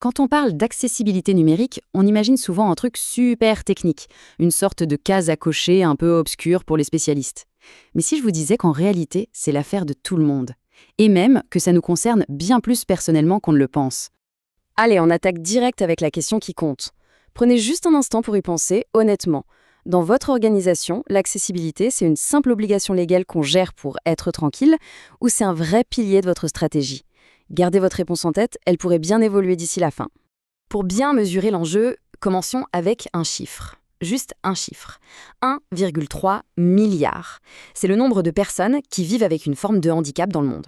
Quand on parle d'accessibilité numérique, on imagine souvent un truc super technique, une sorte de case à cocher un peu obscure pour les spécialistes. Mais si je vous disais qu'en réalité, c'est l'affaire de tout le monde, et même que ça nous concerne bien plus personnellement qu'on ne le pense. Allez, on attaque direct avec la question qui compte. Prenez juste un instant pour y penser, honnêtement. Dans votre organisation, l'accessibilité, c'est une simple obligation légale qu'on gère pour être tranquille, ou c'est un vrai pilier de votre stratégie? Gardez votre réponse en tête, elle pourrait bien évoluer d'ici la fin. Pour bien mesurer l'enjeu, commençons avec un chiffre. Juste un chiffre. 1,3 milliard. C'est le nombre de personnes qui vivent avec une forme de handicap dans le monde.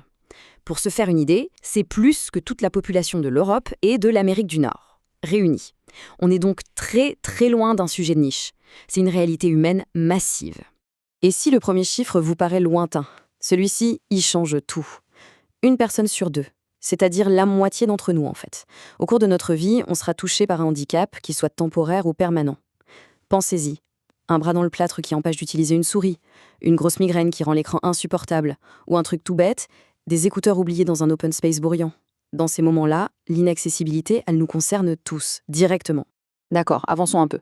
Pour se faire une idée, c'est plus que toute la population de l'Europe et de l'Amérique du Nord, réunis. On est donc très très loin d'un sujet de niche. C'est une réalité humaine massive. Et si le premier chiffre vous paraît lointain, celui-ci y change tout. Une personne sur deux, c'est-à-dire la moitié d'entre nous en fait. Au cours de notre vie, on sera touché par un handicap, qu'il soit temporaire ou permanent. Pensez-y. Un bras dans le plâtre qui empêche d'utiliser une souris, une grosse migraine qui rend l'écran insupportable, ou un truc tout bête, des écouteurs oubliés dans un open space bruyant. Dans ces moments-là, l'inaccessibilité, elle nous concerne tous, directement. D'accord, avançons un peu.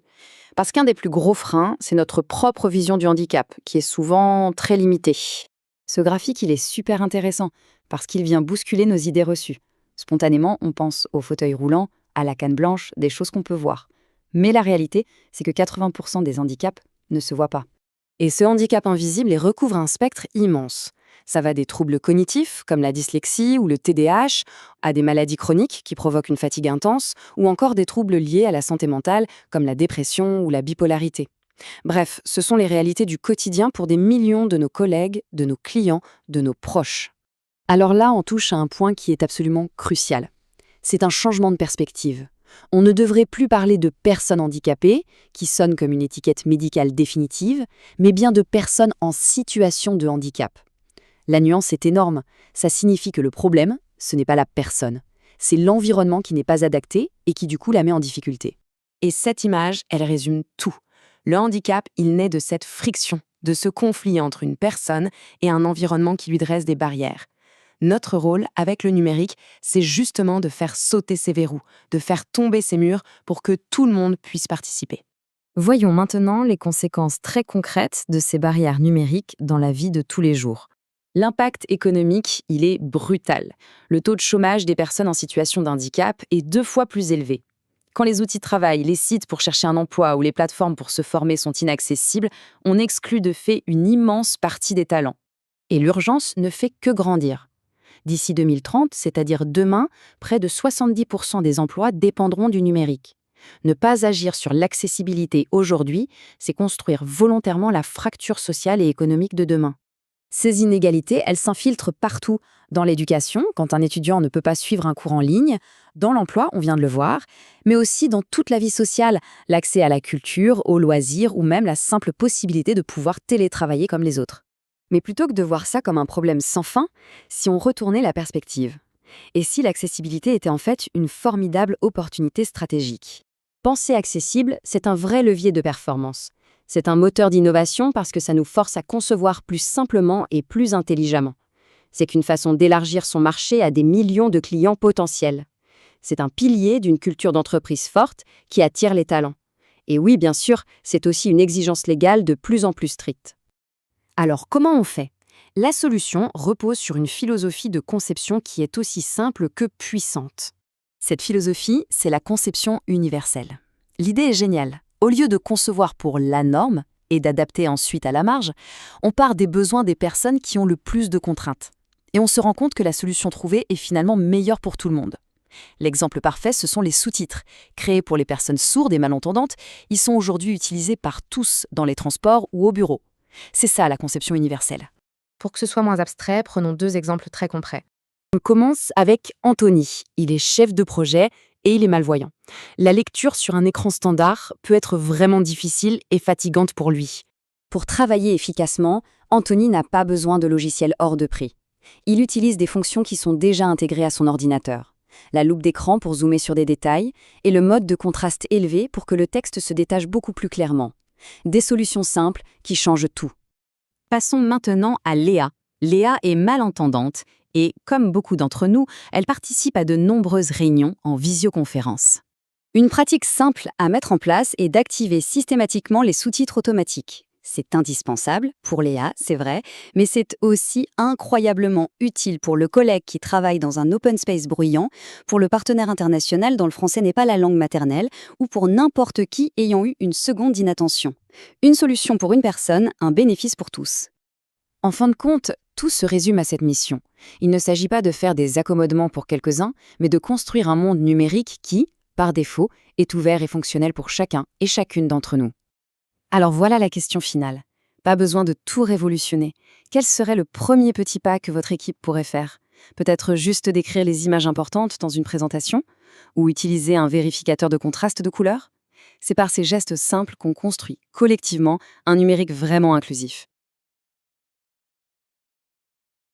Parce qu'un des plus gros freins, c'est notre propre vision du handicap, qui est souvent très limitée. Ce graphique, il est super intéressant, parce qu'il vient bousculer nos idées reçues. Spontanément, on pense au fauteuil roulant, à la canne blanche, des choses qu'on peut voir. Mais la réalité, c'est que 80% des handicaps ne se voient pas. Et ce handicap invisible recouvre un spectre immense. Ça va des troubles cognitifs, comme la dyslexie ou le TDAH, à des maladies chroniques qui provoquent une fatigue intense, ou encore des troubles liés à la santé mentale, comme la dépression ou la bipolarité. Bref, ce sont les réalités du quotidien pour des millions de nos collègues, de nos clients, de nos proches. Alors là, on touche à un point qui est absolument crucial. C'est un changement de perspective. On ne devrait plus parler de personnes handicapées, qui sonne comme une étiquette médicale définitive, mais bien de personnes en situation de handicap. La nuance est énorme. Ça signifie que le problème, ce n'est pas la personne. C'est l'environnement qui n'est pas adapté et qui du coup la met en difficulté. Et cette image, elle résume tout. Le handicap, il naît de cette friction, de ce conflit entre une personne et un environnement qui lui dresse des barrières. Notre rôle, avec le numérique, c'est justement de faire sauter ces verrous, de faire tomber ces murs pour que tout le monde puisse participer. Voyons maintenant les conséquences très concrètes de ces barrières numériques dans la vie de tous les jours. L'impact économique, il est brutal. Le taux de chômage des personnes en situation de handicap est 2 fois plus élevé. Quand les outils de travail, les sites pour chercher un emploi ou les plateformes pour se former sont inaccessibles, on exclut de fait une immense partie des talents. Et l'urgence ne fait que grandir. D'ici 2030, c'est-à-dire demain, près de 70% des emplois dépendront du numérique. Ne pas agir sur l'accessibilité aujourd'hui, c'est construire volontairement la fracture sociale et économique de demain. Ces inégalités, elles s'infiltrent partout, dans l'éducation, quand un étudiant ne peut pas suivre un cours en ligne, dans l'emploi, on vient de le voir, mais aussi dans toute la vie sociale, l'accès à la culture, aux loisirs ou même la simple possibilité de pouvoir télétravailler comme les autres. Mais plutôt que de voir ça comme un problème sans fin, si on retournait la perspective, et si l'accessibilité était en fait une formidable opportunité stratégique. Penser accessible, c'est un vrai levier de performance. C'est un moteur d'innovation parce que ça nous force à concevoir plus simplement et plus intelligemment. C'est qu'une façon d'élargir son marché à des millions de clients potentiels. C'est un pilier d'une culture d'entreprise forte qui attire les talents. Et oui, bien sûr, c'est aussi une exigence légale de plus en plus stricte. Alors, comment on fait ? La solution repose sur une philosophie de conception qui est aussi simple que puissante. Cette philosophie, c'est la conception universelle. L'idée est géniale. Au lieu de concevoir pour la norme et d'adapter ensuite à la marge, on part des besoins des personnes qui ont le plus de contraintes. Et on se rend compte que la solution trouvée est finalement meilleure pour tout le monde. L'exemple parfait, ce sont les sous-titres. Créés pour les personnes sourdes et malentendantes, ils sont aujourd'hui utilisés par tous dans les transports ou au bureau. C'est ça la conception universelle. Pour que ce soit moins abstrait, prenons 2 exemples très concrets. On commence avec Anthony. Il est chef de projet et il est malvoyant. La lecture sur un écran standard peut être vraiment difficile et fatigante pour lui. Pour travailler efficacement, Anthony n'a pas besoin de logiciels hors de prix. Il utilise des fonctions qui sont déjà intégrées à son ordinateur. La loupe d'écran pour zoomer sur des détails et le mode de contraste élevé pour que le texte se détache beaucoup plus clairement. Des solutions simples qui changent tout. Passons maintenant à Léa. Léa est malentendante Et comme beaucoup d'entre nous, elle participe à de nombreuses réunions en visioconférence. Une pratique simple à mettre en place est d'activer systématiquement les sous-titres automatiques. C'est indispensable pour Léa, c'est vrai, mais c'est aussi incroyablement utile pour le collègue qui travaille dans un open space bruyant, pour le partenaire international dont le français n'est pas la langue maternelle, ou pour n'importe qui ayant eu une seconde d'inattention. Une solution pour une personne, un bénéfice pour tous. En fin de compte, tout se résume à cette mission. Il ne s'agit pas de faire des accommodements pour quelques-uns, mais de construire un monde numérique qui, par défaut, est ouvert et fonctionnel pour chacun et chacune d'entre nous. Alors voilà la question finale. Pas besoin de tout révolutionner. Quel serait le premier petit pas que votre équipe pourrait faire? Peut-être juste d'écrire les images importantes dans une présentation? Ou utiliser un vérificateur de contraste de couleurs? C'est par ces gestes simples qu'on construit, collectivement, un numérique vraiment inclusif.